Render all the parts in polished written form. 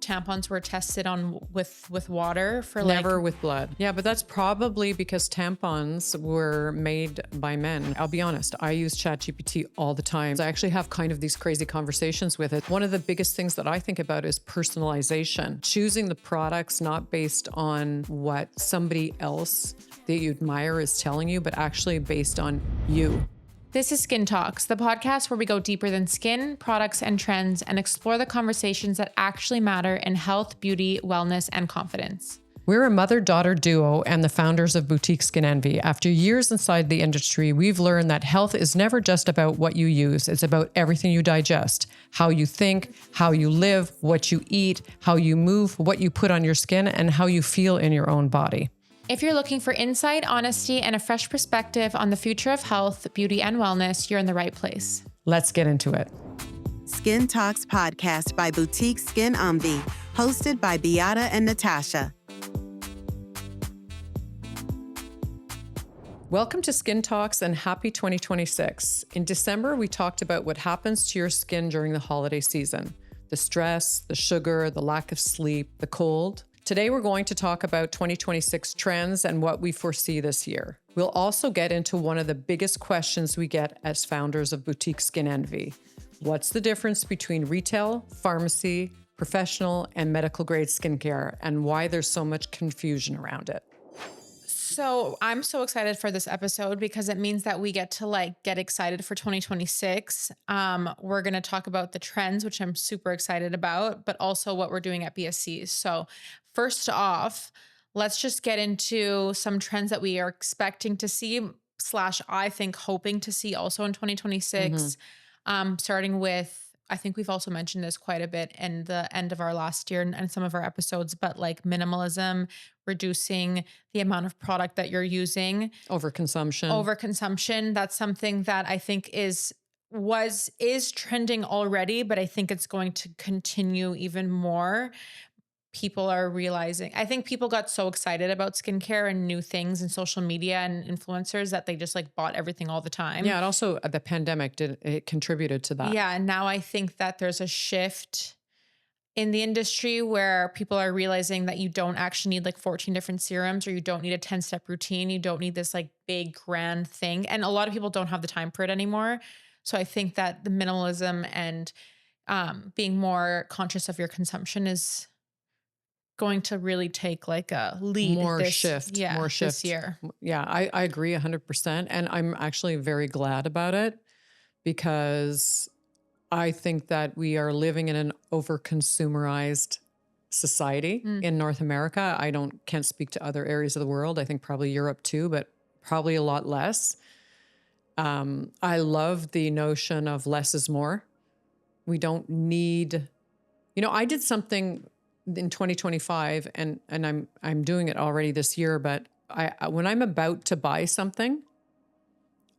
tampons were tested on with water for Never with blood. Yeah, but that's probably because tampons were made by men. I'll be honest, I use ChatGPT all the time. I actually have kind of these crazy conversations with it. One of the biggest things that I think about is personalization. Choosing the products not based on what somebody else that you admire is telling you, but actually based on you. This is Skin Talks, the podcast where we go deeper than skin, products, and trends and explore the conversations that actually matter in health, beauty, wellness, and confidence. We're a mother-daughter duo and the founders of boutique skin Envie. After years inside the industry, we've learned that health is never just about what you use. It's about everything you digest, how you think, how you live, what you eat, how you move, what you put on your skin, and how you feel in your own body. If you're looking for insight, honesty, and a fresh perspective on the future of health, beauty, and wellness, you're in the right place. Let's get into it. Skin Talks podcast by Boutique Skin Envie, hosted by Beate and Natascha. Welcome to Skin Talks and happy 2026. In December, we talked about what happens to your skin during the holiday season. The stress, the sugar, the lack of sleep, the cold. Today, we're going to talk about 2026 trends and what we foresee this year. We'll also get into one of the biggest questions we get as founders of Boutique Skin Envie. What's the difference between retail, pharmacy, professional, and medical grade skincare, and why there's so much confusion around it? So I'm so excited for this episode because it means that we get to get excited for 2026. We're going to talk about the trends, which I'm super excited about, but also what we're doing at BSC. So first off, let's just get into some trends that we are expecting to see / I think hoping to see also in 2026. Starting with, I think we've also mentioned this quite a bit in the end of our last year and some of our episodes, but like minimalism, reducing the amount of product that you're using. Overconsumption. That's something that I think is trending already, but I think it's going to continue even more. People are realizing, I think people got so excited about skincare and new things and social media and influencers that they just bought everything all the time. Yeah. And also the pandemic it contributed to that. Yeah. And now I think that there's a shift in the industry where people are realizing that you don't actually need 14 different serums, or you don't need a 10-step routine. You don't need this big grand thing. And a lot of people don't have the time for it anymore. So I think that the minimalism and being more conscious of your consumption is going to really take a lead. More shift this year. Yeah, I agree 100%. And I'm actually very glad about it because I think that we are living in an over-consumerized society in North America. I can't speak to other areas of the world. I think probably Europe too, but probably a lot less. I love the notion of less is more. We don't need, I did something in 2025 and I'm doing it already this year, but when I'm about to buy something,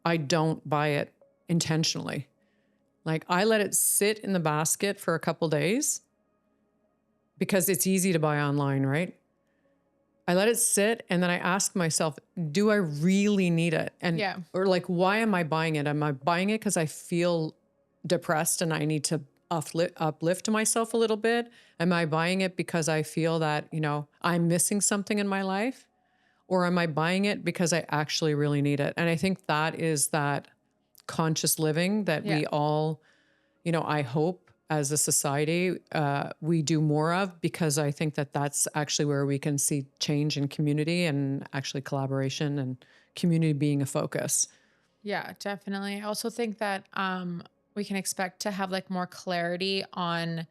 I don't buy it intentionally. I let it sit in the basket for a couple days because it's easy to buy online, right? I let it sit and then I ask myself, do I really need it? And or why am I buying it? Am I buying it because I feel depressed and I need to uplift myself a little bit? Am I buying it because I feel that, I'm missing something in my life? Or am I buying it because I actually really need it? And I think that is that conscious living that we all, I hope as a society, we do more of, because I think that that's actually where we can see change in community and actually collaboration and community being a focus. Yeah, definitely. I also think that we can expect to have more clarity on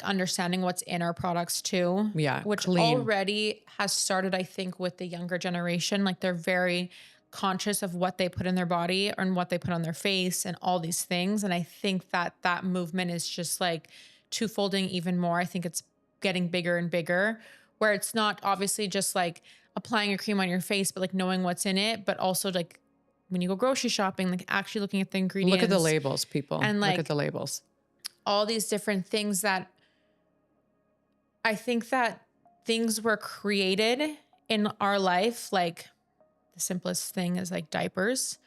understanding what's in our products too. Yeah. Which clean. already has started, I think, with the younger generation. They're very conscious of what they put in their body and what they put on their face and all these things. And I think that movement is just twofolding even more. I think it's getting bigger and bigger, where it's not obviously just applying a cream on your face, but knowing what's in it, but also when you go grocery shopping, actually looking at the ingredients. Look at the labels, people. And look at the labels. All these different things that I think that things were created in our life. The simplest thing is diapers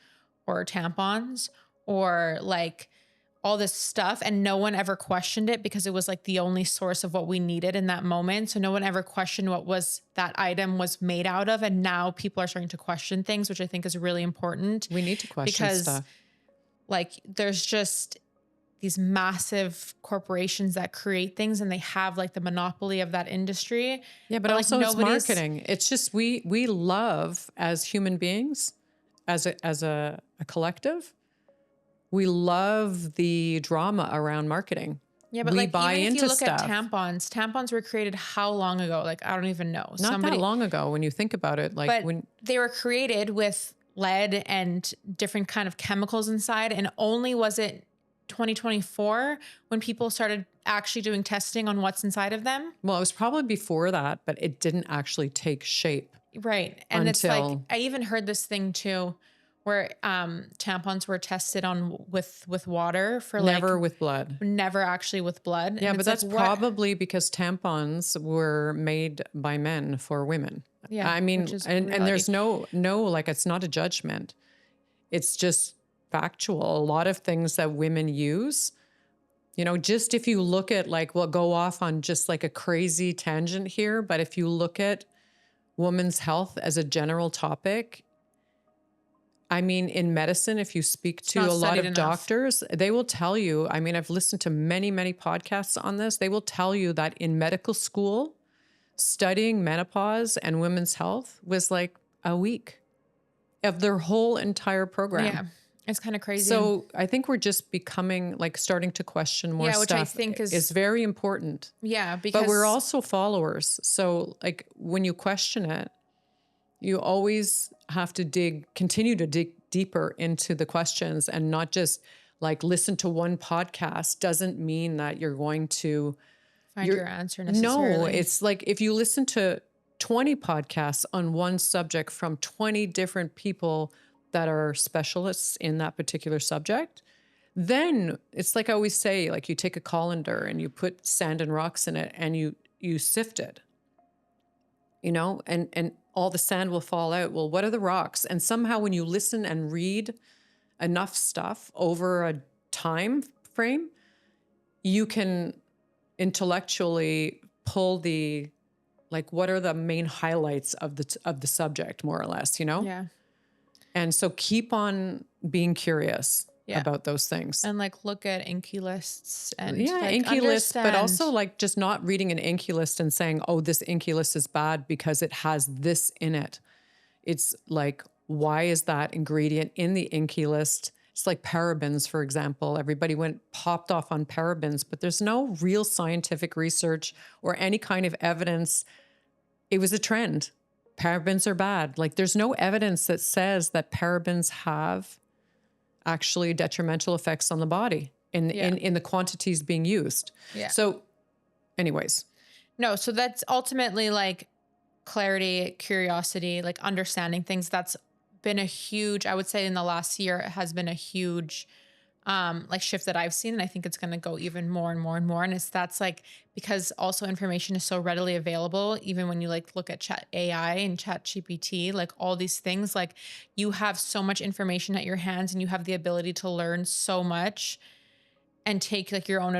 or tampons or all this stuff and no one ever questioned it because it was like the only source of what we needed in that moment. So no one ever questioned what was that item was made out of. And now people are starting to question things, which I think is really important. We need to question because stuff. like there's just these massive corporations that create things and they have like the monopoly of that industry. Yeah, but like also it's marketing. It's just we love as human beings, as a collective, we love the drama around marketing. Yeah, but we like buy even if into you look stuff. at tampons were created how long ago? Like I don't even know. Not that long ago when you think about it. Like but when they were created with lead and different kind of chemicals inside, and only was it 2024 when people started actually doing testing on what's inside of them. Well, it was probably before that, but it didn't actually take shape. Right. And it's like, until- I even heard this thing too, where tampons were tested on with water for Never like with blood. never actually with blood. Yeah, And but it's that's like, what- probably because tampons were made by men for women. Yeah, I mean, which is and there's reality. no, like, it's not a judgment. It's just factual. A lot of things that women use, you know, just if you look at like, we'll go off on just like a crazy tangent here, but if you look at women's health as a general topic, I mean, in medicine, if you speak to not a lot studied of enough. doctors, they will tell you, I mean, I've listened to many, many podcasts on this. They will tell you that in medical school, studying menopause and women's health was like a week of their whole entire program. Yeah, it's kind of crazy. So I think we're just becoming like starting to question more Yeah, which I stuff. think is very important. yeah, because But we're also followers. So like when you question it, you always have to continue to dig deeper into the questions and not just like listen to one podcast doesn't mean that you're going to find your answer necessarily. No, it's like if you listen to 20 podcasts on one subject from 20 different people that are specialists in that particular subject, then it's like I always say, like you take a colander and you put sand and rocks in it and you sift it, you know, and all the sand will fall out. Well, what are the rocks? And somehow when you listen and read enough stuff over a time frame, you can intellectually pull the, like, what are the main highlights of the subject, more or less, you know? Yeah. And so keep on being curious Yeah. about those things. And like look at Envie lists and Yeah, like Envie list, but understand- also like just not reading an Envie list and saying, oh, this Envie list is bad because it has this in it. It's like, why is that ingredient in the Envie list? It's like parabens, for example. Everybody popped off on parabens, but there's no real scientific research or any kind of evidence. It was a trend. Parabens are bad. Like there's no evidence that says that parabens have actually detrimental effects on the body in the quantities being used. Yeah. So anyways. No, so that's ultimately like clarity, curiosity, like understanding things. That's been a huge, I would say in the last year, it has been a huge like shift that I've seen. And I think it's going to go even more and more and more. And that's like, because also information is so readily available. Even when you like look at AI and ChatGPT, like all these things, like you have so much information at your hands and you have the ability to learn so much and take like your own,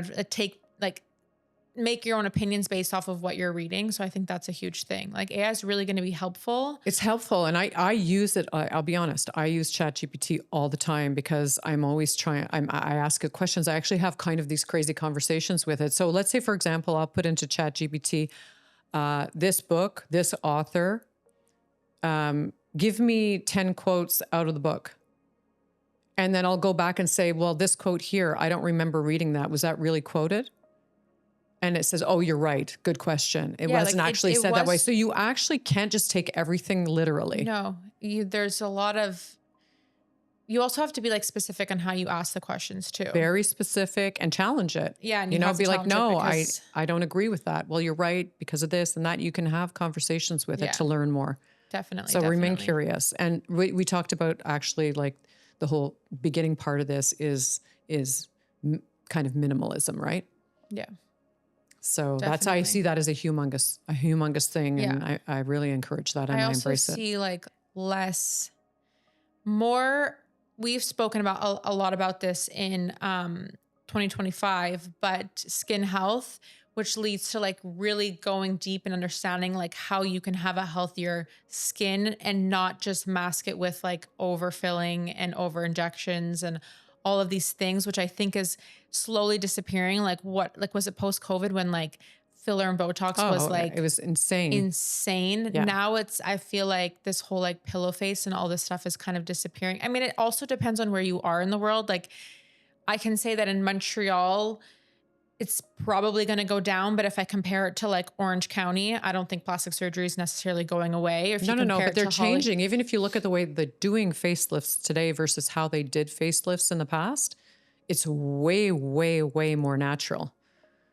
make your own opinions based off of what you're reading. So I think that's a huge thing. Like AI is really going to be helpful. It's helpful. And I use it. I'll be honest. I use ChatGPT all the time because I'm always trying, I ask it questions. I actually have kind of these crazy conversations with it. So let's say, for example, I'll put into ChatGPT, this book, this author, give me 10 quotes out of the book. And then I'll go back and say, well, this quote here, I don't remember reading that. Was that really quoted? And it says, oh, you're right. Good question. It wasn't actually said that way. So you actually can't just take everything literally. No, there's a lot of, you also have to be like specific on how you ask the questions too. Very specific and challenge it. Yeah. And you know, have to be like, challenge no, it I don't agree with that. Well, you're right because of this and that. You can have conversations with it to learn more. Definitely. So remain curious. And we talked about actually like the whole beginning part of this is kind of minimalism, right? Yeah. So that's, I see that as a humongous thing. Yeah. And I really encourage that and I also embrace it. see like more, we've spoken about a lot about this in 2025, but skin health, which leads to like really going deep and understanding like how you can have a healthier skin and not just mask it with like overfilling and over injections and all of these things, which I think is slowly disappearing. Like what, like was it post COVID when like filler and Botox was Oh, it like was insane. insane? Yeah. Now it's, I feel like this whole like pillow face and all this stuff is kind of disappearing. I mean, it also depends on where you are in the world. Like I can say that in Montreal, it's probably going to go down. But if I compare it to like Orange County, I don't think plastic surgery is necessarily going away. If you No, compare but it they're to Holly, changing. Even if you look at the way they're doing facelifts today versus how they did facelifts in the past, it's way, way, way more natural.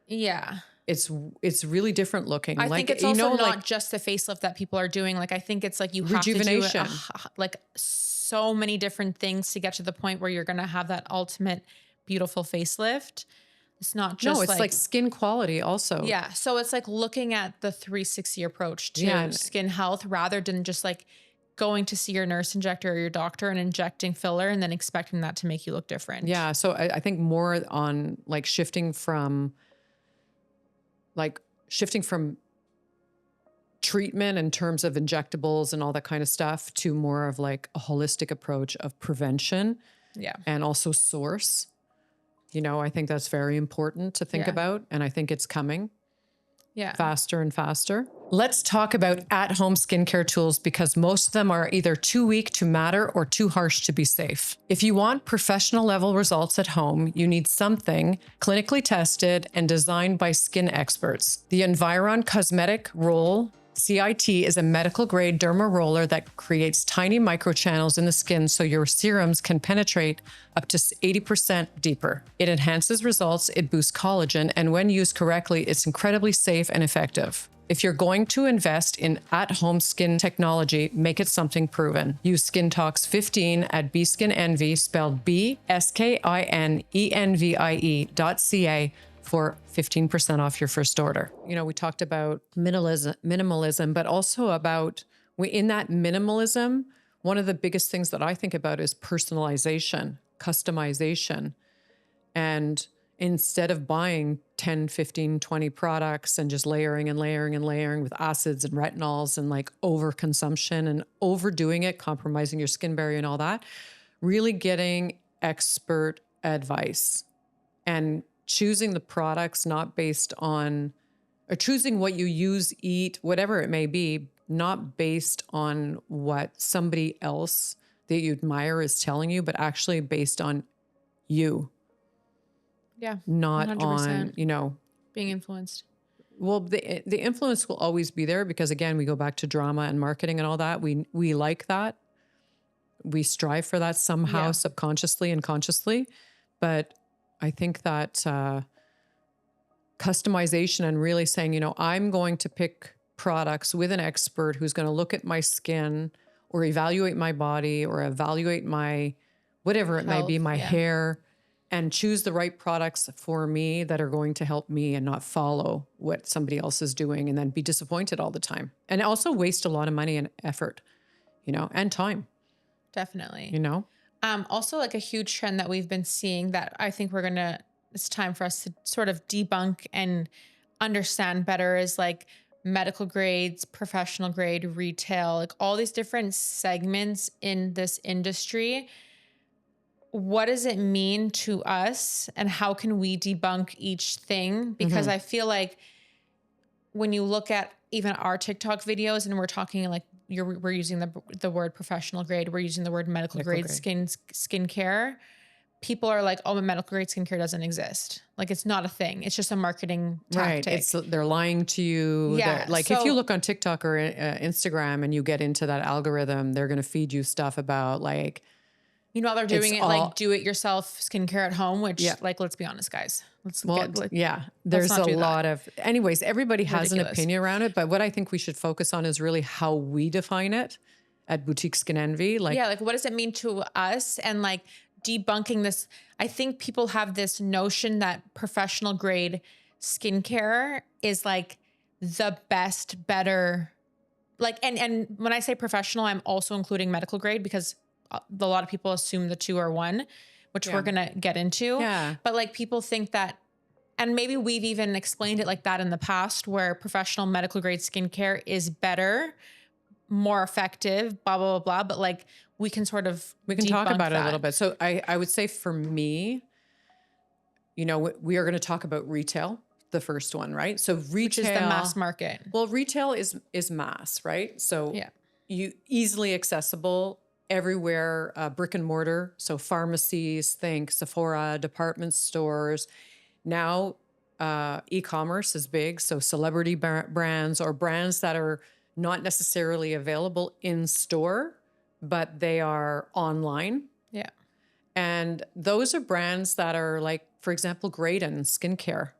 yeah. It's really different looking. I Like, think it's you also know, not like just the facelift that people are doing. Like, I think it's like you have to do rejuvenation. like so many different things to get to the point where you're going to have that ultimate beautiful facelift. It's not No, just it's like skin quality also. yeah. So it's like looking at the 360 approach Yeah, to and skin health rather than just like going to see your nurse injector or your doctor and injecting filler and then expecting that to make you look different. yeah. So I think more on like shifting from treatment in terms of injectables and all that kind of stuff to more of like a holistic approach of prevention Yeah. and also source. You know, I think that's very important to think Yeah. about. And I think it's coming Yeah. faster and faster. Let's talk about at-home skincare tools because most of them are either too weak to matter or too harsh to be safe. If you want professional level results at home, you need something clinically tested and designed by skin experts. The Environ Cosmetic Roll CIT is a medical grade derma roller that creates tiny microchannels in the skin so your serums can penetrate up to 80% deeper. It enhances results, it boosts collagen, and when used correctly, it's incredibly safe and effective. If you're going to invest in at-home skin technology, make it something proven. Use SkinTalks15 at BSkinEnvie, spelled BSkinEnvie.ca for 15% off your first order. You know, we talked about minimalism, but also about in that minimalism, one of the biggest things that I think about is personalization, customization. And instead of buying 10, 15, 20 products and just layering and layering and layering with acids and retinols and like overconsumption and overdoing it, compromising your skin barrier and all that, really getting expert advice and choosing the products not based on, or choosing what you use, eat, whatever it may be, not based on what somebody else that you admire is telling you, but actually based on you. Yeah. Not 100%. on, you know, Being influenced. well, the influence will always be there because again, we go back to drama and marketing and all that. We like that. We strive for that somehow, subconsciously and consciously. But I think that customization and really saying, you know, I'm going to pick products with an expert who's going to look at my skin or evaluate my body or evaluate my, whatever it may be, my hair, and choose the right products for me that are going to help me and not follow what somebody else is doing and then be disappointed all the time. And also waste a lot of money and effort, you know, and time. Definitely. You know? Also like a huge trend that we've been seeing that I think it's time for us to sort of debunk and understand better is like medical grades, professional grade, retail, like all these different segments in this industry. What does it mean to us and how can we debunk each thing? Because I feel like when you look at even our TikTok videos and we're talking like we're using the word professional grade, we're using the word medical grade skincare. People are like, oh, medical grade skincare doesn't exist. Like it's not a thing. It's just a marketing tactic. Right. They're lying to you. Yeah. Like if you look on TikTok or Instagram and you get into that algorithm, they're going to feed you stuff about like, you know, they're doing it like do it yourself skincare at home, which like, let's be honest, guys. There's a lot of, anyways, everybody has an opinion around it. But what I think we should focus on is really how we define it at Boutique Skin Envie. Like, yeah, like what does it mean to us? And like debunking this, I think people have this notion that professional grade skincare is like the best, better, like, and when I say professional, I'm also including medical grade because a lot of people assume the two are one, which Yeah. we're going to get into. Yeah. But like people think that, and maybe we've even explained it like that in the past, where professional medical grade skincare is better, more effective, blah, blah, blah, blah. But like we can sort of We can talk debunk about it a that. little bit. So I would say for me, you know, we are going to talk about retail, the first one, right? So retail, Which is the mass market. well, retail is mass, right? So Yeah. you easily accessible everywhere, brick and mortar. So pharmacies, think Sephora, department stores. Now, e-commerce is big. So celebrity brands or brands that are not necessarily available in store, but they are online. Yeah. And those are brands that are like, for example, Graydon skincare.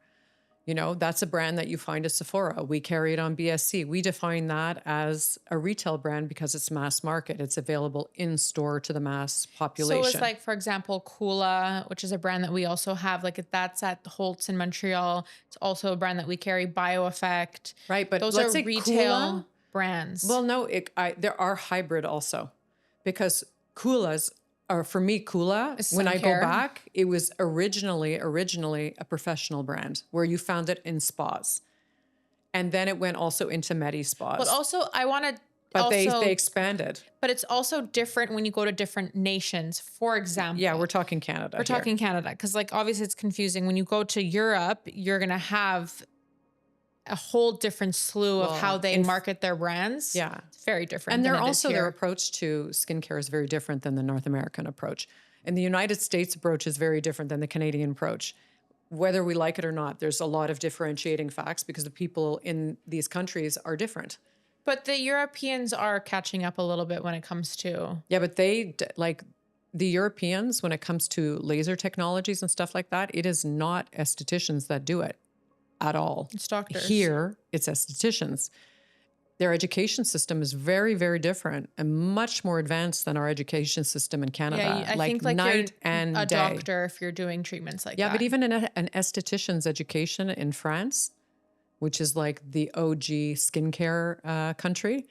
You know, that's a brand that you find at Sephora. We carry it on BSC. We define that as a retail brand because it's mass market. It's available in store to the mass population. So it's like, for example, Kula, which is a brand that we also have. Like that's at Holtz in Montreal. It's also a brand that we carry. BioEffect. Right, but Those let's are say retail Kula, brands. well, no, there are hybrid also, because Kula's, or for me, Kula, Is when sun I care. go back, it was originally a professional brand where you found it in spas, and then it went also into Medi spas. But also, I want to. But also, they expanded. But it's also different when you go to different nations. For example, Yeah, we're talking Canada. We're talking Canada because, like, obviously, it's confusing. When you go to Europe, you're gonna have a whole different slew of how they market their brands. Yeah. It's very different. And than they're it is also, here. their approach to skincare is very different than the North American approach. And the United States approach is very different than the Canadian approach. Whether we like it or not, there's a lot of differentiating facts because the people in these countries are different. But the Europeans are catching up a little bit when it comes to. Yeah, but like the Europeans, when it comes to laser technologies and stuff like that, it is not estheticians that do it at all. It's doctors. Here, it's estheticians. Their education system is very, very different and much more advanced than our education system in Canada. Yeah, I think like night you're and a day. doctor if you're doing treatments like that. Yeah, but even an esthetician's education in France, which is like the OG skincare country,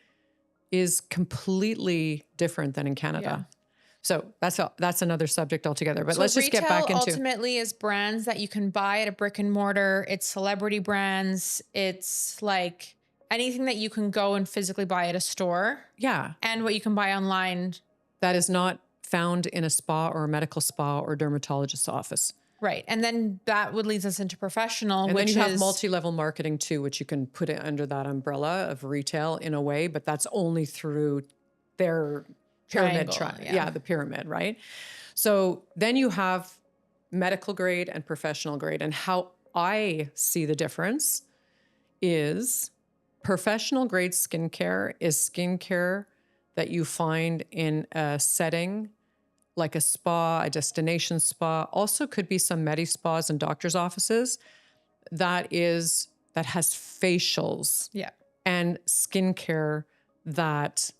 is completely different than in Canada. Yeah. So that's another subject altogether. But So let's just get back retail into ultimately is brands that you can buy at a brick and mortar. It's celebrity brands. It's like anything that you can go and physically buy at a store. Yeah, And what you can buy online. that is not found in a spa or a medical spa or dermatologist's office. Right. And then that would lead us into professional, And which then you have is multi-level marketing too, which you can put it under that umbrella of retail in a way, but that's only through their pyramid. Triangle, Yeah, the pyramid, right? So then you have medical grade and professional grade. And how I see the difference is professional grade skincare is skincare that you find in a setting like a spa, a destination spa, also could be some medi spas and doctor's offices that has facials yeah. and skincare that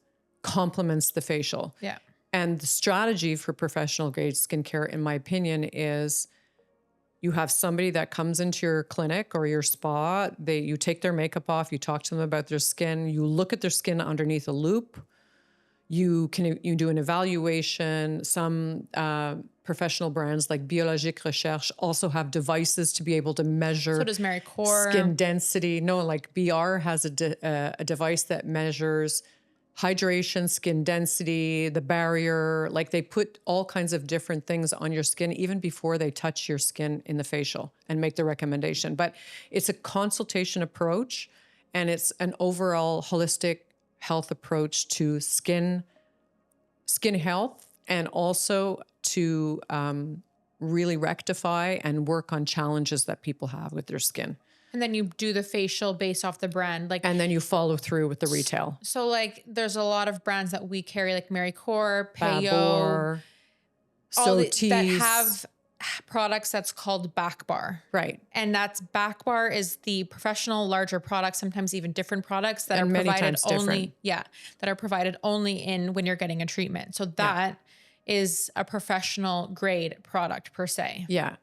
complements the facial. Yeah. And the strategy for professional grade skincare, in my opinion, is you have somebody that comes into your clinic or your spa, you take their makeup off, you talk to them about their skin, you look at their skin underneath a loupe. You do an evaluation. Some professional brands like Biologique Recherche also have devices to be able to measure. So does Mary Core. Skin density. No, like BR has a device that measures hydration, skin density, the barrier. Like they put all kinds of different things on your skin even before they touch your skin in the facial and make the recommendation. But it's a consultation approach, and it's an overall holistic health approach to skin health, and also to really rectify and work on challenges that people have with their skin. And then you do the facial based off the brand. And then you follow through with the retail. So like there's a lot of brands that we carry, like Mary Core, Peyo, Babor, that have products that's called back bar. Right. And that's back bar is the professional larger products, sometimes even different products that They're are many provided times different. that are provided only in when you're getting a treatment. So that is a professional grade product per se. Yeah.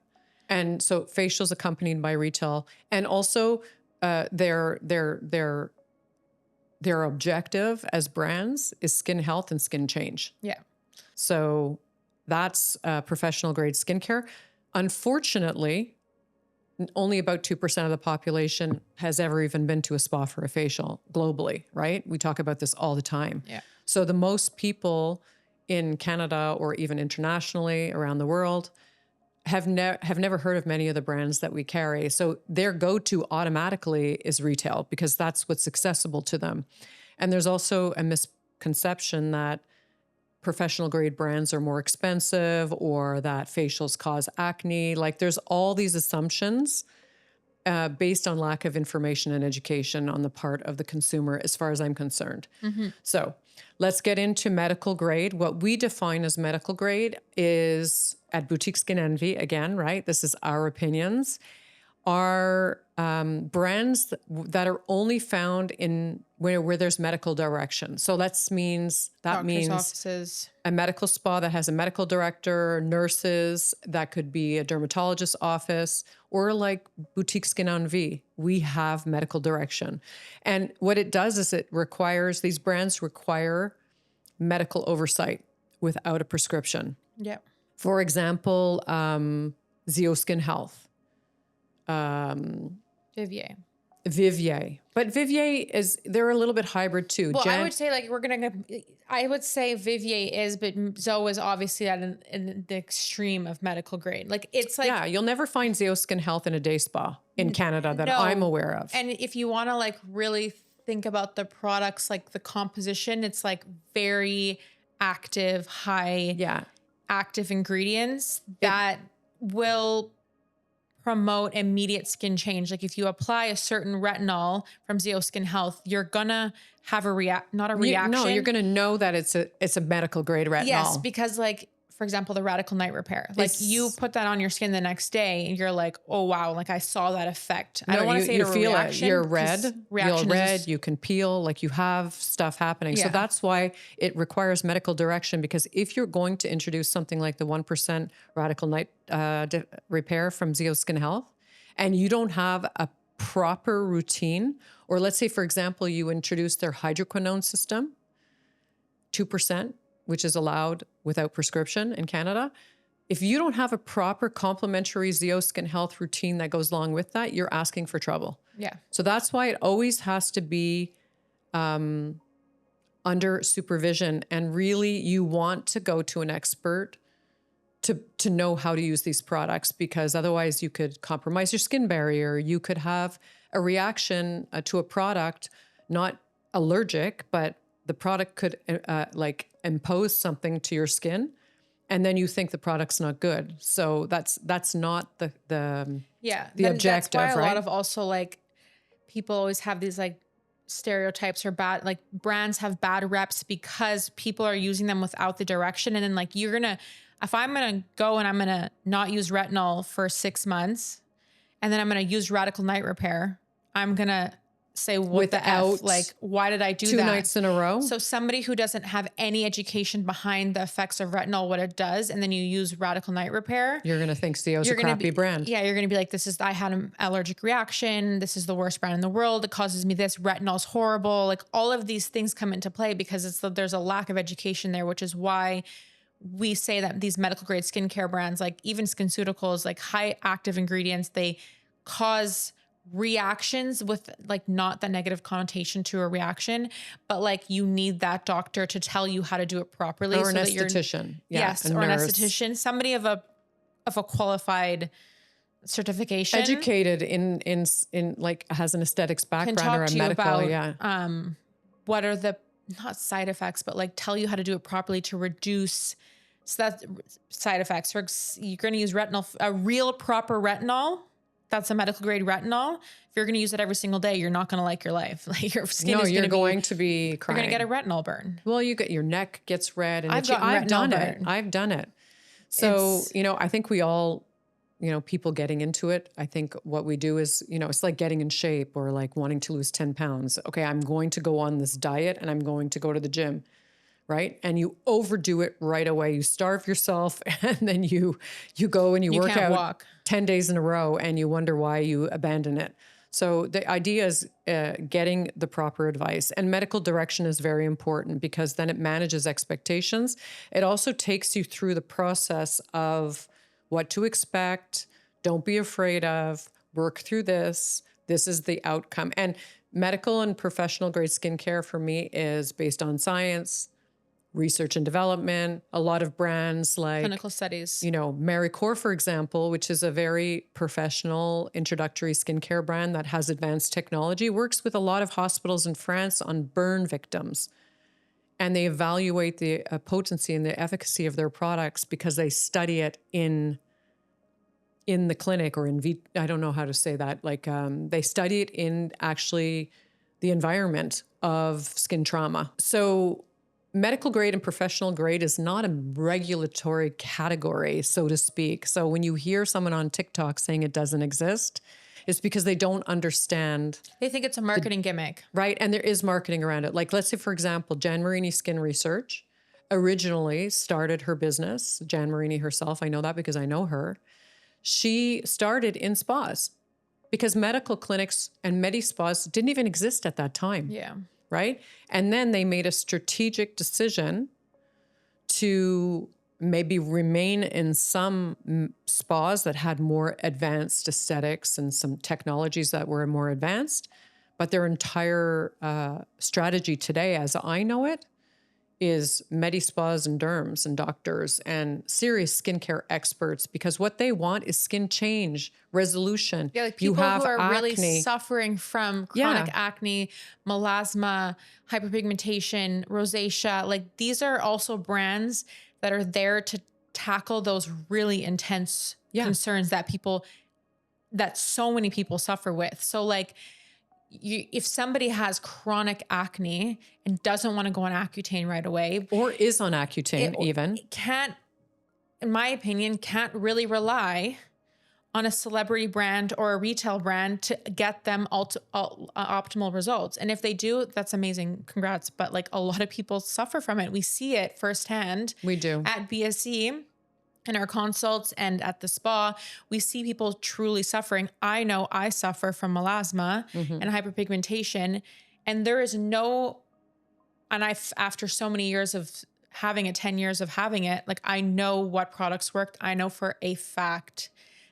And so facials accompanied by retail, and also their objective as brands is skin health and skin change. Yeah. So That's professional grade skincare. Unfortunately, only about 2% of the population has ever even been to a spa for a facial globally, right? We talk about this all the time. Yeah. So the most people in Canada or even internationally around the world have never heard of many of the brands that we carry. So their go-to automatically is retail because that's what's accessible to them. And there's also a misconception that professional grade brands are more expensive or that facials cause acne. Like there's all these assumptions based on lack of information and education on the part of the consumer, as far as I'm concerned. So let's get into medical grade. What we define as medical grade is at Boutique Skin Envie, again, right? This is our opinions, are brands that are only found in where there's medical direction. So that means Doctor's offices. a medical spa that has a medical director, nurses, that could be a dermatologist's office, or like Boutique Skin Envie. We have medical direction. And what it does is these brands require medical oversight without a prescription. Yeah. For example, Zeo Skin Health. Vivier. Vivier. But Vivier they're a little bit hybrid too. Well, I would say like I would say Vivier is, but Zoe is obviously at in the extreme of medical grade. Like it's like, yeah, you'll never find Zeo Skin Health in a day spa in Canada that I'm aware of. And if you want to like really think about the products, like the composition, it's like very active, high active ingredients that will promote immediate skin change. Like if you apply a certain retinol from Zeo Skin Health, you're gonna have not a reaction. No, you're gonna know that it's a medical grade retinol. Yes, because like, for example, the Radical Night Repair. Like you put that on your skin the next day and you're like, oh wow, like I saw that effect. I don't want to say you it's a feel reaction. You're red, you can peel, like you have stuff happening. Yeah. So that's why it requires medical direction, because if you're going to introduce something like the 1% Radical Night Repair from Zeo Skin Health, and you don't have a proper routine, or let's say, for example, you introduce their hydroquinone system, 2%, which is allowed without prescription in Canada. If you don't have a proper complementary Zeo Skin Health routine that goes along with that, you're asking for trouble. Yeah. So that's why it always has to be under supervision. And really, you want to go to an expert to know how to use these products, because otherwise you could compromise your skin barrier. You could have a reaction to a product, not allergic, but the product could impose something to your skin, and then you think the product's not good. So that's not the objective, that's why right? a lot of also like people always have these like stereotypes or bad, like brands have bad reps because people are using them without the direction. And then like if I'm gonna go and I'm gonna not use retinol for 6 months, and then I'm gonna use Radical Night Repair, I'm gonna say what the F, like why did I do that 2 nights in a row? So somebody who doesn't have any education behind the effects of retinol, what it does, and then you use Radical Night Repair, you're gonna think Zeo's a crappy brand. Yeah, you're gonna be like, I had an allergic reaction. This is the worst brand in the world. It causes me this. Retinol's horrible. Like all of these things come into play because there's a lack of education there, which is why we say that these medical grade skincare brands, like even SkinCeuticals, like high active ingredients, they cause reactions with like not the negative connotation to a reaction, but like you need that doctor to tell you how to do it properly. Or an esthetician. Or an esthetician, somebody of a qualified certification. Educated in like has an aesthetics background or a medical, about, what are the not side effects, but like tell you how to do it properly to reduce side effects. You're going to use retinol, a real proper retinol. That's a medical grade retinol. If you're going to use it every single day, you're not going to like your life. Like your skin is going to be crying. You're going to get a retinol burn. Well, your neck gets red, and I've done it. I've done it. So, I think we all, people getting into it, I think what we do is, it's like getting in shape or like wanting to lose 10 pounds. Okay, I'm going to go on this diet and I'm going to go to the gym, right? And you overdo it right away. You starve yourself and then you go and you work out walk 10 days in a row and you wonder why you abandon it. So the idea is getting the proper advice, and medical direction is very important because then it manages expectations. It also takes you through the process of what to expect, don't be afraid of, work through this. This is the outcome. And medical and professional grade skincare for me is based on science, research and development, a lot of brands like Clinical studies. Maricore, for example, which is a very professional introductory skincare brand that has advanced technology, works with a lot of hospitals in France on burn victims. And they evaluate the potency and the efficacy of their products because they study it in the clinic or I don't know how to say that. Like they study it in actually the environment of skin trauma. So medical grade and professional grade is not a regulatory category, so to speak. So when you hear someone on TikTok saying it doesn't exist, it's because they don't understand. They think it's a marketing gimmick. Right. And there is marketing around it. Like, let's say, for example, Jan Marini Skin Research originally started her business. Jan Marini herself, I know that because I know her. She started in spas because medical clinics and medi spas didn't even exist at that time. Yeah. Right? And then they made a strategic decision to maybe remain in some spas that had more advanced aesthetics and some technologies that were more advanced. But their entire strategy today, as I know it, is medi spas and derms and doctors and serious skincare experts, because what they want is skin change, resolution. Yeah, like people you have who are acne. really suffering from chronic acne, melasma, hyperpigmentation, rosacea. Like these are also brands that are there to tackle those really intense concerns that so many people suffer with. So like if somebody has chronic acne and doesn't want to go on Accutane right away, or is on Accutane it can't, in my opinion, can't really rely on a celebrity brand or a retail brand to get them optimal results. And if they do, that's amazing. Congrats. But like a lot of people suffer from it. We see it firsthand. We do. At BSE, in our consults and at the spa, we see people truly suffering. I know I suffer from melasma and hyperpigmentation, and there is after so many years of having it, 10 years of having it, like I know what products worked. I know for a fact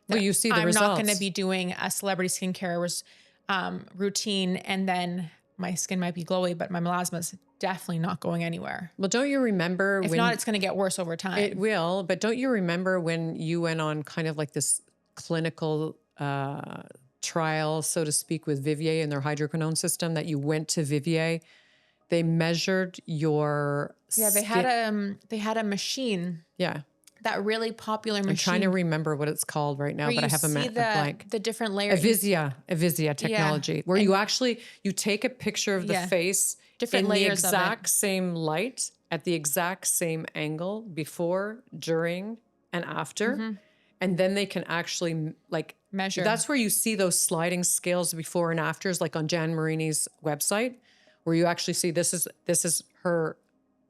that you see the I'm results. not going to be doing a celebrity skincare routine and then my skin might be glowy, but my melasma is definitely not going anywhere. Well, don't you remember if not, it's going to get worse over time. It will, but don't you remember when you went on kind of like this clinical trial, so to speak, with Vivier and their hydroquinone system, that you went to Vivier, they measured your skin. They had a machine. Yeah. That really popular machine. I'm trying to remember what it's called right now, but I have a blank. The different layers. Avisia technology, where you take a picture of the face different in layers the exact same light at the exact same angle before, during, and after. And then they can actually like measure. That's where you see those sliding scales before and afters, like on Jan Marini's website, where you actually see this is her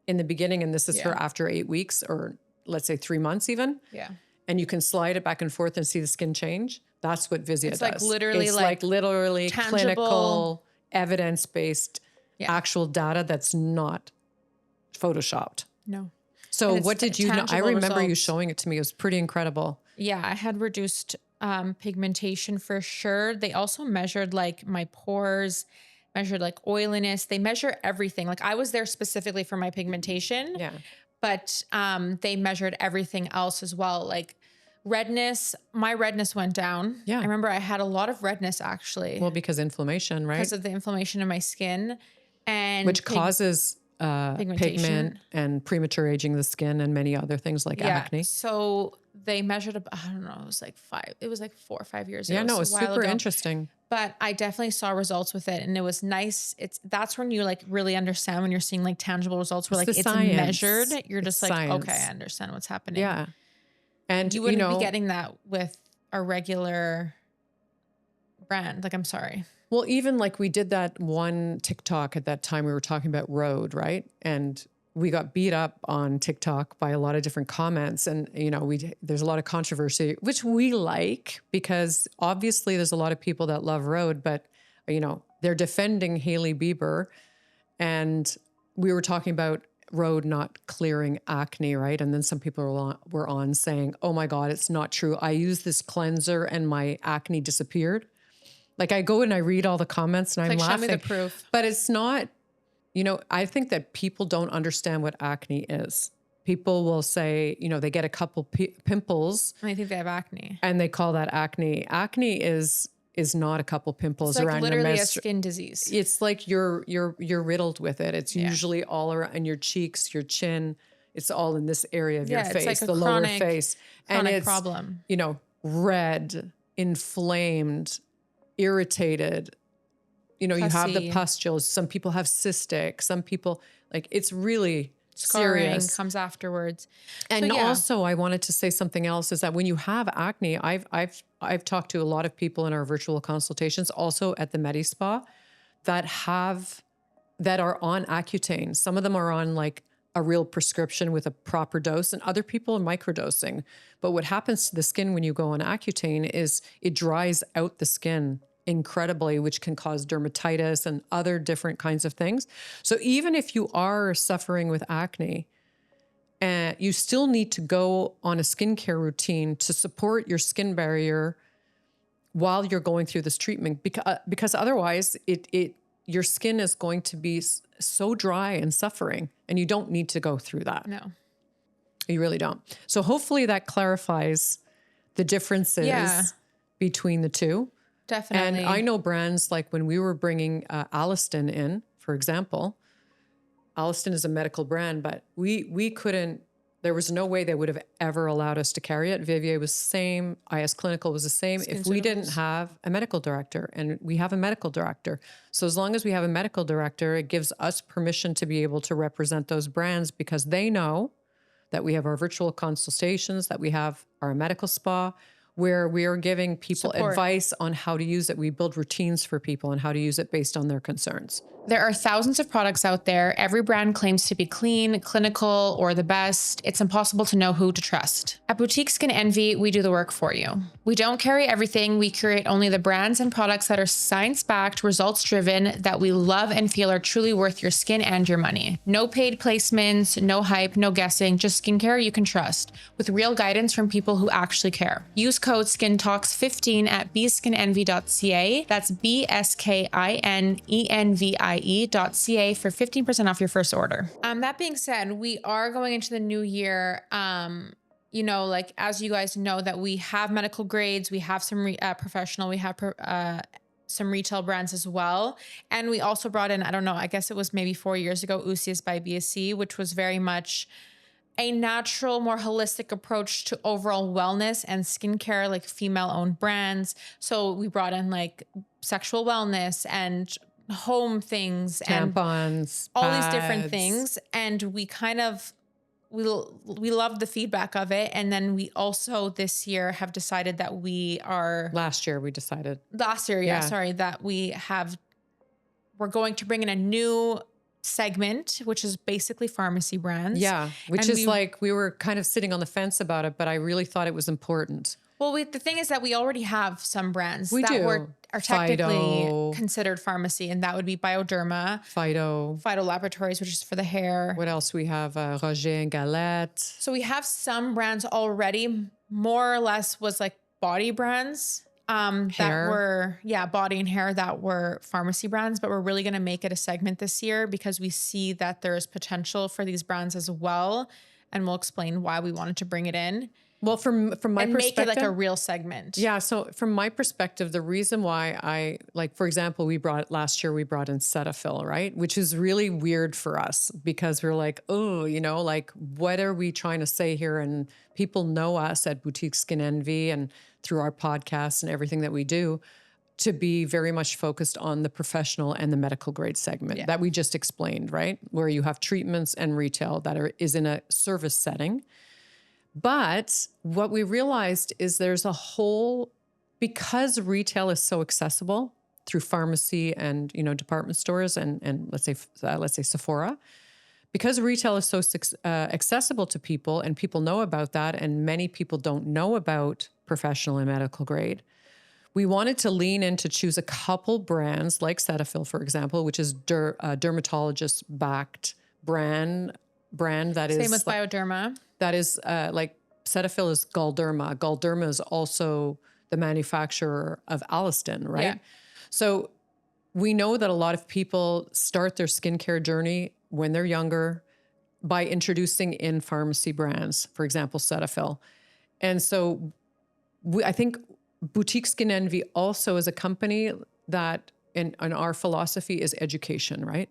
in the beginning and this is her after 8 weeks, or let's say 3 months even. Yeah. And you can slide it back and forth and see the skin change. That's what Visia does. Like literally it's like literally tangible, clinical, evidence-based actual data that's not photoshopped. No. So what did you know? I remember you showing it to me. It was pretty incredible. Yeah, I had reduced pigmentation for sure. They also measured like my pores, measured like oiliness. They measure everything. Like I was there specifically for my pigmentation. Yeah. But they measured everything else as well. Like redness, my redness went down. Yeah. I remember I had a lot of redness actually. Well, because inflammation, right? Because of the inflammation in my skin. And which causes pigment and premature aging of the skin and many other things like acne. So they measured, I don't know, it was like 4 or 5 years ago. Yeah, no, it's super interesting. But I definitely saw results with it and it was nice. That's when you like really understand when you're seeing like tangible results where it's measured. You're just like, okay, I understand what's happening. Yeah. And you wouldn't be getting that with a regular brand. Like, I'm sorry. Well, even like we did that one TikTok at that time, we were talking about Rhode, right? And we got beat up on TikTok by a lot of different comments, and there's a lot of controversy, which we like, because obviously there's a lot of people that love Rhode, but they're defending Hailey Bieber, and we were talking about Rhode not clearing acne, right? And then some people were on saying, "Oh my God, it's not true. I used this cleanser and my acne disappeared." Like, I go and I read all the comments and I'm Like, show me laughing, the proof. but it's not. I think that people don't understand what acne is. People will say, they get a couple pimples I think they have acne. and they call that acne. Acne is not a couple pimples It's like around your literally a skin disease. It's like you're riddled with it. It's Yeah. usually all around your cheeks, your chin. It's all in this area of your Yeah, it's face, like a the lower chronic- face. And Chronic it's, problem. red, inflamed, irritated. You have the Pussy. pustules. Some people have cystic. Some people, like, it's really Scarring serious. comes afterwards. And So, yeah. also, I wanted to say something else, is that when you have acne, I've talked to a lot of people in our virtual consultations, also at the Medi Spa, that are on Accutane. Some of them are on like a real prescription with a proper dose, and other people are microdosing. But what happens to the skin when you go on Accutane is it dries out the skin incredibly, which can cause dermatitis and other different kinds of things. So even if you are suffering with acne, you still need to go on a skincare routine to support your skin barrier while you're going through this treatment, because otherwise your skin is going to be so dry and suffering, and you don't need to go through that. No. You really don't. So hopefully that clarifies the differences between the two. Definitely. And I know brands, like when we were bringing Alliston in, for example. Alliston is a medical brand, but we couldn't, there was no way they would have ever allowed us to carry it. Vivier was the same. IS Clinical was the same. If we didn't have a medical director, and we have a medical director. So as long as we have a medical director, it gives us permission to be able to represent those brands, because they know that we have our virtual consultations, that we have our medical spa, where we are giving people Support. advice on how to use it. We build routines for people and how to use it based on their concerns. There are thousands of products out there. Every brand claims to be clean, clinical, or the best. It's impossible to know who to trust. At Boutique Skin Envie, we do the work for you. We don't carry everything. We curate only the brands and products that are science-backed, results-driven, that we love and feel are truly worth your skin and your money. No paid placements, no hype, no guessing, just skincare you can trust, with real guidance from people who actually care. Use code SkinTalks15 at bskinenvie.ca. That's BSKINENVIE.ca for 15% off your first order. That being said, we are going into the new year. Like, as you guys know, that we have medical grades, we have some professional, we have some retail brands as well. And we also brought in, I don't know, I guess it was maybe 4 years ago, Usias by BSC, which was very much a natural, more holistic approach to overall wellness and skincare, like female-owned brands. So we brought in like sexual wellness and home things, Tampons, and all these different pads. things. And we kind of, we loved the feedback of it. And then we also this year have decided that Last year we decided. that we're going to bring in a new segment, which is basically pharmacy brands. Yeah, which is like, we were kind of sitting on the fence about it, but I really thought it was important. Well, the thing is that we already have some brands We do. are technically Phyto. considered pharmacy, and that would be Bioderma, Phyto Laboratories, which is for the hair. What else? We have Roger and Galette. So we have some brands already, more or less was like body brands. That were, body and hair, that were pharmacy brands, but we're really going to make it a segment this year because we see that there is potential for these brands as well. And we'll explain why we wanted to bring it in. Well, from my perspective, make it like a real segment. Yeah. So from my perspective, the reason why I like, for example, last year we brought in Cetaphil, right? Which is really weird for us because we're like, oh, like, what are we trying to say here? And people know us at Boutique Skin Envie and through our podcasts and everything that we do to be very much focused on the professional and the medical grade segment that we just explained, right? Where you have treatments and retail that is in a service setting. But what we realized is there's a whole, because retail is so accessible through pharmacy and, department stores and let's say Sephora, because retail is so accessible to people and people know about that, and many people don't know about professional and medical grade, we wanted to lean in to choose a couple brands like Cetaphil, for example, which is dermatologist-backed brand that Same is with Bioderma. that is like Cetaphil is Galderma. Galderma is also the manufacturer of Alistin, right? Yeah. So we know that a lot of people start their skincare journey when they're younger by introducing in pharmacy brands, for example, Cetaphil. And so I think Boutique Skin Envie also is a company that in our philosophy is education, right?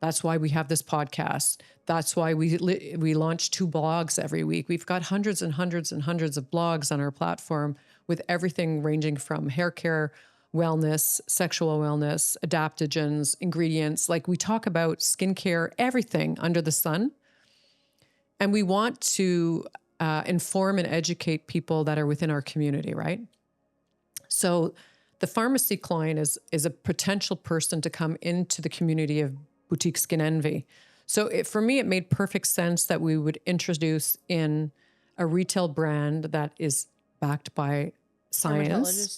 That's why we have this podcast. That's why we launch 2 blogs every week. We've got hundreds and hundreds and hundreds of blogs on our platform with everything ranging from hair care, wellness, sexual wellness, adaptogens, ingredients. Like, we talk about skincare, everything under the sun. And we want to inform and educate people that are within our community, right? So the pharmacy client is a potential person to come into the community of Boutique Skin Envie. So for me, it made perfect sense that we would introduce in a retail brand that is backed by science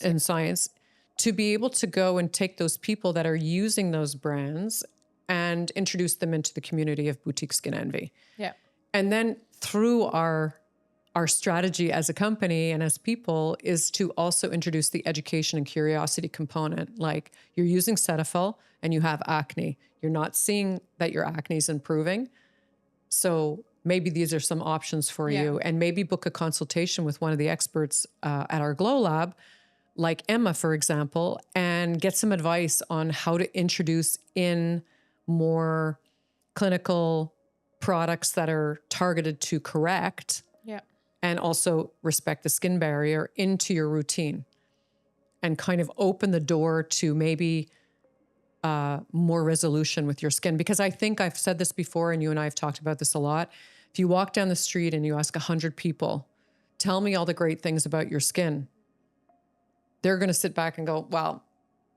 and science to be able to go and take those people that are using those brands and introduce them into the community of Boutique Skin Envie. Yeah. And then through our strategy as a company and as people is to also introduce the education and curiosity component. Like, you're using Cetaphil and you have acne. You're not seeing that your acne is improving. So maybe these are some options for you. And maybe book a consultation with one of the experts at our Glow Lab, like Emma, for example, and get some advice on how to introduce in more clinical products that are targeted to correct and also respect the skin barrier into your routine, and kind of open the door to maybe more resolution with your skin. Because I think I've said this before, and you and I have talked about this a lot. If you walk down the street and you ask 100 people, tell me all the great things about your skin, they're going to sit back and go, well,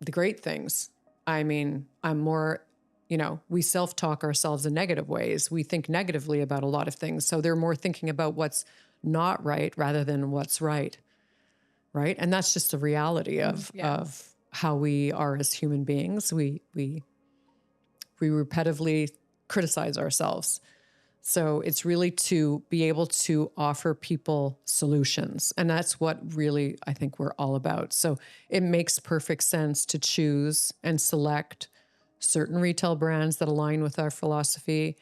the great things. I mean, I'm more, we self-talk ourselves in negative ways. We think negatively about a lot of things. So they're more thinking about what's not right rather than what's right. Right. And that's just the reality of how we are as human beings. We repetitively criticize ourselves. So it's really to be able to offer people solutions. And that's what really I think we're all about. So it makes perfect sense to choose and select certain retail brands that align with our philosophy,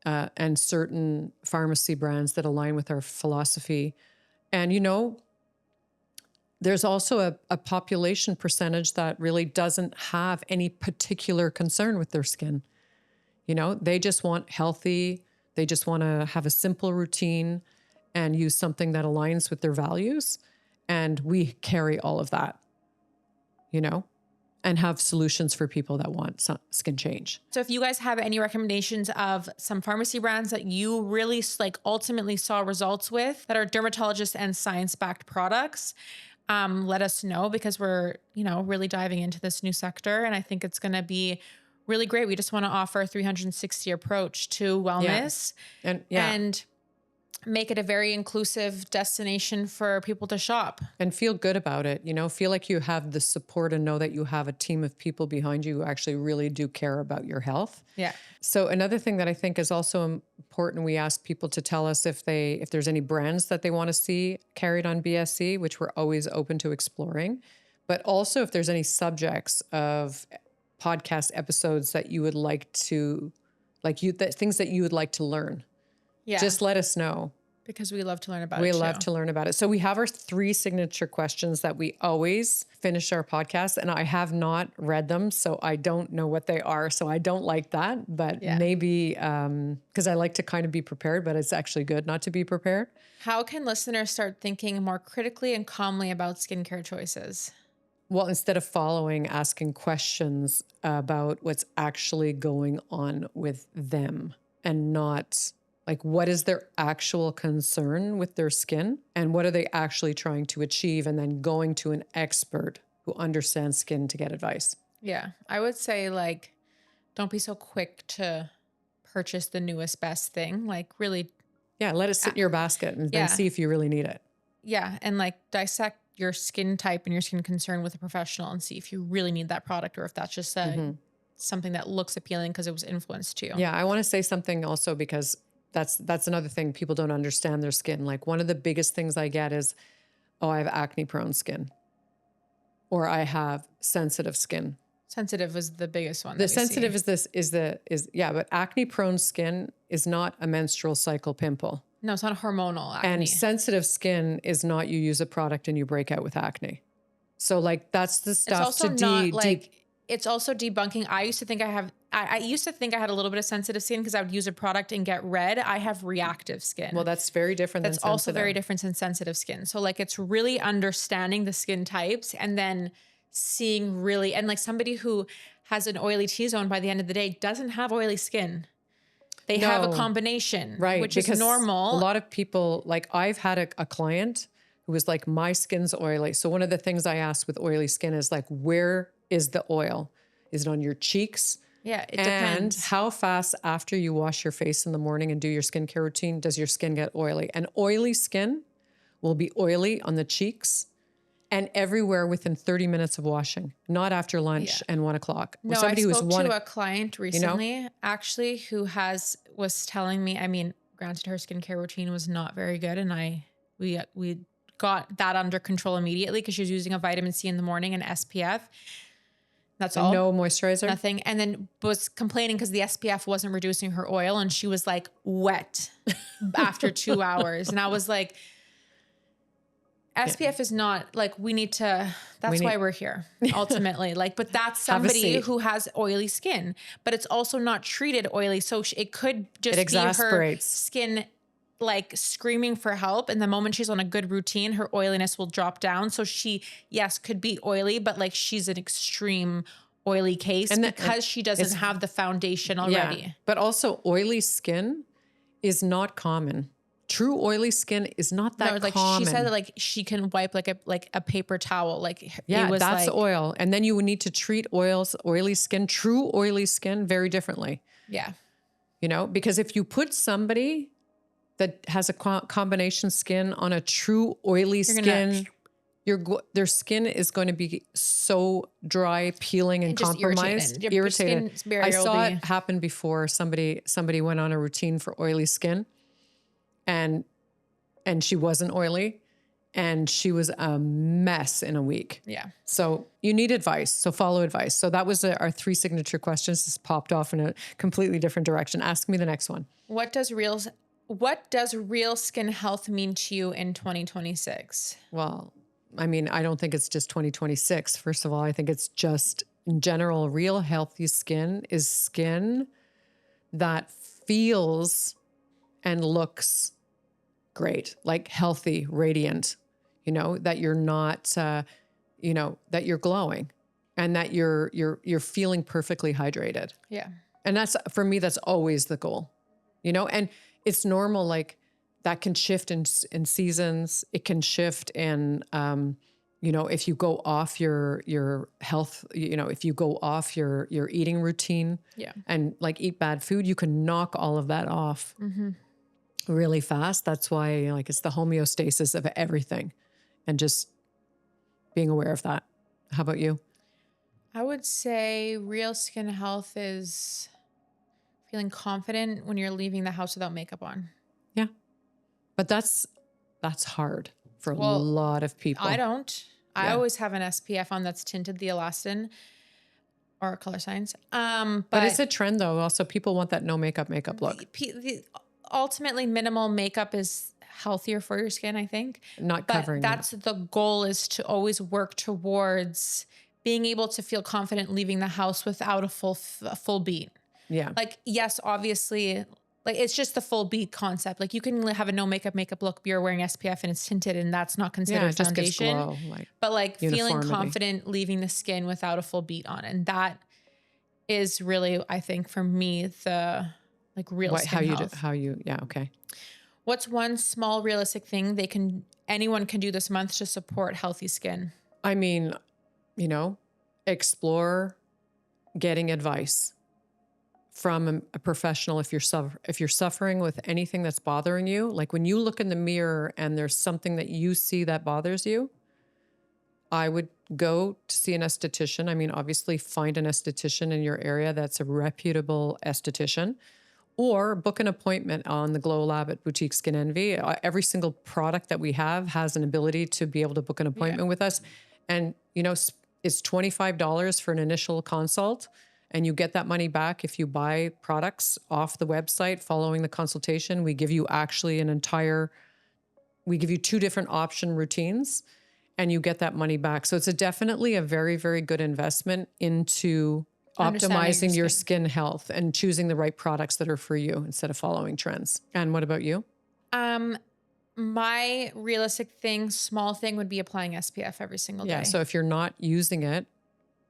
and certain pharmacy brands that align with our philosophy. And, there's also a population percentage that really doesn't have any particular concern with their skin. They just want healthy, they just want to have a simple routine and use something that aligns with their values. And we carry all of that, and have solutions for people that want some skin change. So if you guys have any recommendations of some pharmacy brands that you really ultimately saw results with that are dermatologist and science-backed products, let us know, because we're, really diving into this new sector. And I think it's going to be really great. We just want to offer a 360 approach to wellness and make it a very inclusive destination for people to shop. And feel good about it, feel like you have the support and know that you have a team of people behind you who actually really do care about your health. Yeah. So another thing that I think is also important, we ask people to tell us if there's any brands that they want to see carried on BSC, which we're always open to exploring, but also if there's any subjects of podcast episodes that you would like to, things that you would like to learn. Yeah. Just let us know. Because we love to learn about it. We love to learn about it. So we have our 3 signature questions that we always finish our podcast, and I have not read them, so I don't know what they are. So I don't like that, but maybe because I like to kind of be prepared, but it's actually good not to be prepared. How can listeners start thinking more critically and calmly about skincare choices? Well, instead of asking questions about what's actually going on with them, and not what is their actual concern with their skin and what are they actually trying to achieve, and then going to an expert who understands skin to get advice. Yeah. I would say don't be so quick to purchase the newest best thing. Like really, Yeah. Let it sit in your basket and then yeah. see if you really need it. yeah. And like dissect your skin type and your skin concern with a professional and see if you really need that product or if that's just something that looks appealing because it was influenced to you. Yeah. I want to say something also because that's another thing. People don't understand their skin. Like one of the biggest things I get is, oh, I have acne prone skin or I have sensitive skin. Sensitive was the biggest one. The sensitive is but acne prone skin is not a menstrual cycle pimple. No, it's not hormonal acne. And sensitive skin is not you use a product and you break out with acne. So like that's the stuff it's also to not like it's also debunking. I used to think I used to think I had a little bit of sensitive skin because I would use a product and get red. I have reactive skin. Well, that's very different That's than sensitive. also very different than sensitive skin. So like it's really understanding the skin types and then seeing really, and like somebody who has an oily T-zone by the end of the day doesn't have oily skin. They have a combination, right? Which Because is normal. A lot of people, like I've had a client who was like, my skin's oily. So one of the things I asked with oily skin is like, where is the oil? Is it on your cheeks? Yeah, it and depends. how fast after you wash your face in the morning and do your skincare routine does your skin get oily? And oily skin will be oily on the cheeks and everywhere within 30 minutes of washing, not after lunch and 1 o'clock. No, I spoke to a client recently, actually, who was telling me. I mean, granted, her skincare routine was not very good, and we got that under control immediately because she was using a vitamin C in the morning and SPF. That's all. No moisturizer? Nothing. And then was complaining because the SPF wasn't reducing her oil, and she was like wet after 2 hours, and I was like, SPF is not like that's why we're here ultimately. Like, but that's somebody who has oily skin, but it's also not treated oily. So it could just be her skin like screaming for help. And the moment she's on a good routine, her oiliness will drop down. So she, yes, could be oily, but like she's an extreme oily case because she doesn't have the foundation already. Yeah, but also oily skin is not common. True oily skin is not that common. She said that like she can wipe like a paper towel. Like yeah, it was that's like, oil. And then you would need to treat oily skin, true oily skin very differently. Yeah. You know, because if you put somebody that has a combination skin on a true oily skin, their skin is going to be so dry, peeling and compromised, irritated. I saw it happen before. Somebody went on a routine for oily skin. And she wasn't oily and she was a mess in a week. Yeah. So you need advice. So follow advice. So that was our 3 signature questions. This popped off in a completely different direction. Ask me the next one. What does real skin health mean to you in 2026? Well, I mean, I don't think it's just 2026. First of all, I think it's just in general, real healthy skin is skin that feels and looks great, like healthy, radiant, you know, that you're not, that you're glowing and that you're feeling perfectly hydrated. Yeah. And that's, for me, that's always the goal, you know, and it's normal. Like that can shift in seasons. It can shift in, if you go off your health, if you go off your eating routine and like eat bad food, you can knock all of that off really fast. That's why like it's the homeostasis of everything and just being aware of that. How about you? I would say real skin health is feeling confident when you're leaving the house without makeup on. Yeah. But that's hard for a lot of people. I don't. I always have an SPF on that's tinted, the elastin or color signs. But it's a trend though. Also, people want that no makeup look. Ultimately, minimal makeup is healthier for your skin, I think. Not covering. That's the goal, is to always work towards being able to feel confident leaving the house without a full beat. Yeah. Like, yes, obviously, like it's just the full beat concept. Like you can have a no makeup look, but you're wearing SPF and it's tinted and that's not considered foundation. Glow, but like feeling confident leaving the skin without a full beat on. And that is really, I think for me, the like real skin health. Okay. What's one small realistic thing anyone can do this month to support healthy skin? I mean, explore getting advice from a professional if you're suffering with anything that's bothering you. Like when you look in the mirror and there's something that you see that bothers you, I would go to see an esthetician. I mean, obviously find an esthetician in your area that's a reputable esthetician, or book an appointment on the Glow Lab at Boutique Skin Envie. Every single product that we have has an ability to be able to book an appointment with us. And, you know, it's $25 for an initial consult. And you get that money back if you buy products off the website following the consultation. We give you actually we give you 2 different option routines and you get that money back. So it's definitely a very, very good investment into optimizing your skin health and choosing the right products that are for you instead of following trends. And what about you? My realistic small thing would be applying SPF every single day. Yeah. So if you're not using it,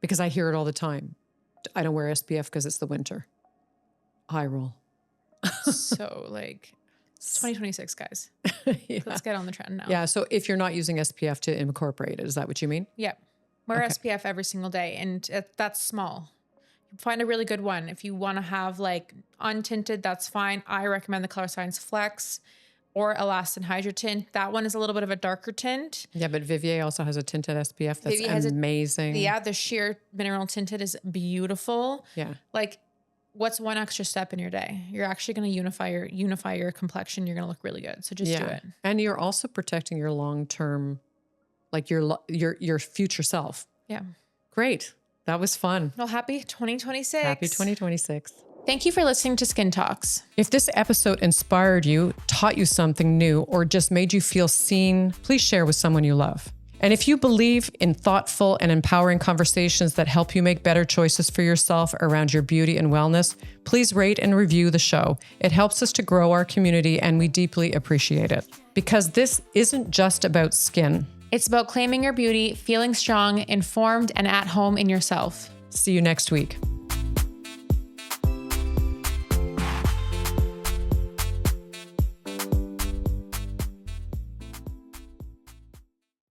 because I hear it all the time, I don't wear SPF because it's the winter. Eye roll. So like it's 2026, guys. Yeah. Let's get on the trend now. Yeah. So if you're not using SPF to incorporate it, is that what you mean? Yeah. Wear SPF every single day. And that's small. Find a really good one. If you want to have like untinted, that's fine. I recommend the Color Science Flex or Elastin Hydra Tint. That one is a little bit of a darker tint. Yeah, but Vivier also has a tinted SPF that's amazing. The sheer mineral tinted is beautiful. Yeah. Like, what's one extra step in your day? You're actually going to unify your complexion. You're going to look really good. So just do it. And you're also protecting your long-term, like your future self. Yeah. Great. That was fun. Well, happy 2026. Happy 2026. Thank you for listening to Skin Talks. If this episode inspired you, taught you something new, or just made you feel seen, please share with someone you love. And if you believe in thoughtful and empowering conversations that help you make better choices for yourself around your beauty and wellness, please rate and review the show. It helps us to grow our community, and we deeply appreciate it. Because this isn't just about skin. It's about claiming your beauty, feeling strong, informed, and at home in yourself. See you next week.